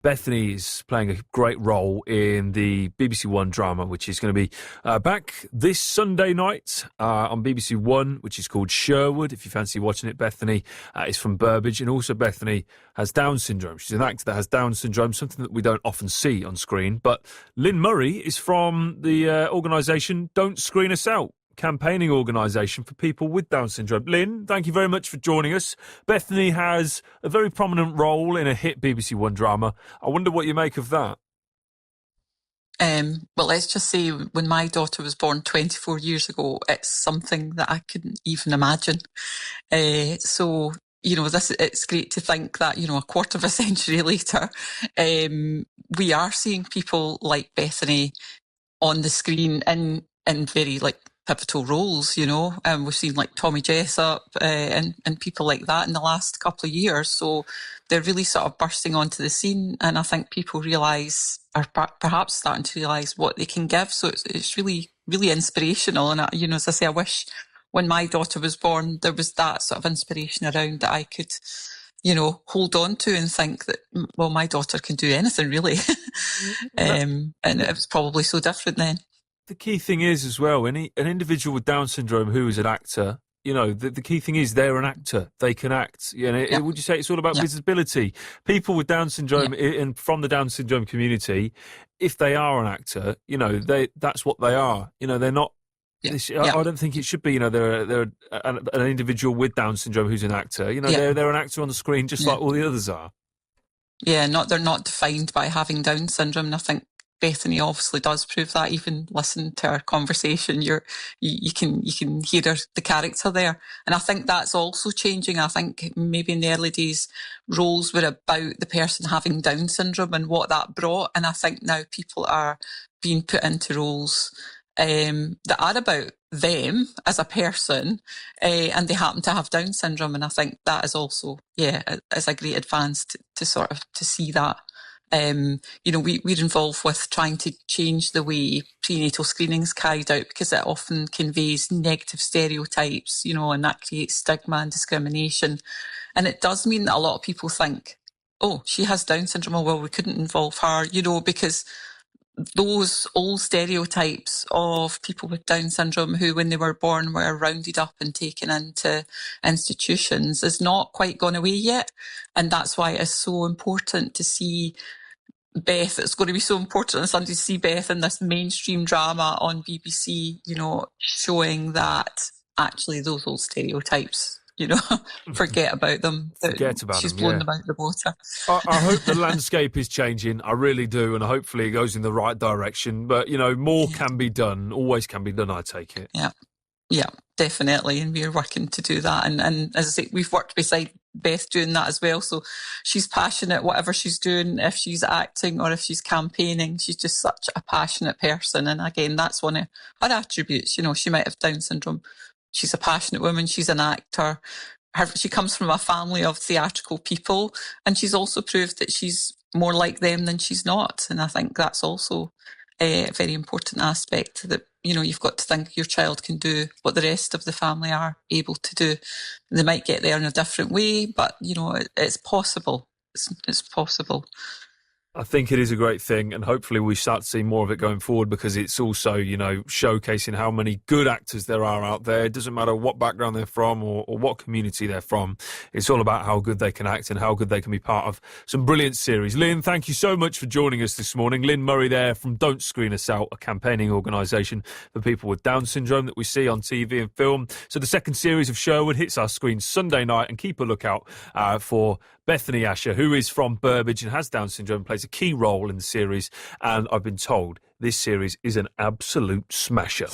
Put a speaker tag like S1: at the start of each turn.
S1: Bethany is playing a great role in the BBC One drama, which is going to be back this Sunday night on BBC One, which is called Sherwood. If you fancy watching it, Bethany is from Burbage, and also Bethany has Down syndrome. She's an actor that has Down syndrome, something that we don't often see on screen. But Lynn Murray is from the organisation Don't Screen Us Out, campaigning organisation for people with Down syndrome. Lynn, thank you very much for joining us. Bethany has a very prominent role in a hit BBC One drama. I wonder what you make of that.
S2: Well, let's just say when my daughter was born 24 years ago, it's something that I couldn't even imagine. So, it's great to think that, a quarter of a century later, we are seeing people like Bethany on the screen in very pivotal roles, and we've seen like Tommy Jessup and people like that in the last couple of years. So they're really sort of bursting onto the scene, and I think people realise, or perhaps starting to realise what they can give. So it's really, really inspirational. And as I say, I wish when my daughter was born there was that sort of inspiration around that I could, hold on to and think that, well, my daughter can do anything really. And it was probably so different then.
S1: The key thing is as well, an individual with Down syndrome who is an actor, the key thing is they're an actor. They can act. Would you say it's all about visibility? People with Down syndrome and from the Down syndrome community, if they are an actor, that's what they are. They're not. I don't think it should be. They're an individual with Down syndrome who's an actor. They're an actor on the screen just like all the others are.
S2: Yeah, they're not defined by having Down syndrome. And I think Bethany obviously does prove that. Even listen to our conversation, you can hear the character there, and I think that's also changing. I think maybe in the early days, roles were about the person having Down syndrome and what that brought, and I think now people are being put into roles that are about them as a person, and they happen to have Down syndrome, and I think that is also is a great advance to sort of to see that. We're involved with trying to change the way prenatal screening's carried out because it often conveys negative stereotypes, and that creates stigma and discrimination. And it does mean that a lot of people think, oh, she has Down syndrome, oh, well, we couldn't involve her, because those old stereotypes of people with Down syndrome who, when they were born, were rounded up and taken into institutions is not quite gone away yet. And that's why it's so important to see Beth. It's going to be so important on Sunday to see Beth in this mainstream drama on BBC, showing that actually those old stereotypes, forget about them. She's blown them out the water.
S1: I hope the landscape is changing. I really do. And hopefully it goes in the right direction. But, more can be done. Always can be done, I take it.
S2: Yeah, definitely. And we're working to do that. And as I say, we've worked beside Beth doing that as well. So she's passionate, whatever she's doing, if she's acting or if she's campaigning, she's just such a passionate person. And again, that's one of her attributes. She might have Down syndrome. She's a passionate woman. She's an actor. She comes from a family of theatrical people, and she's also proved that she's more like them than she's not. And I think that's also a very important aspect, that, you've got to think your child can do what the rest of the family are able to do. They might get there in a different way, but, it's possible. It's possible.
S1: I think it is a great thing, and hopefully we start to see more of it going forward, because it's also, showcasing how many good actors there are out there. It doesn't matter what background they're from or what community they're from. It's all about how good they can act and how good they can be part of some brilliant series. Lynn, thank you so much for joining us this morning. Lynn Murray there from Don't Screen Us Out, a campaigning organisation for people with Down syndrome that we see on TV and film. So the second series of Sherwood hits our screens Sunday night, and keep a lookout for Bethany Asher, who is from Burbage and has Down syndrome, plays a key role in the series, and I've been told this series is an absolute smasher.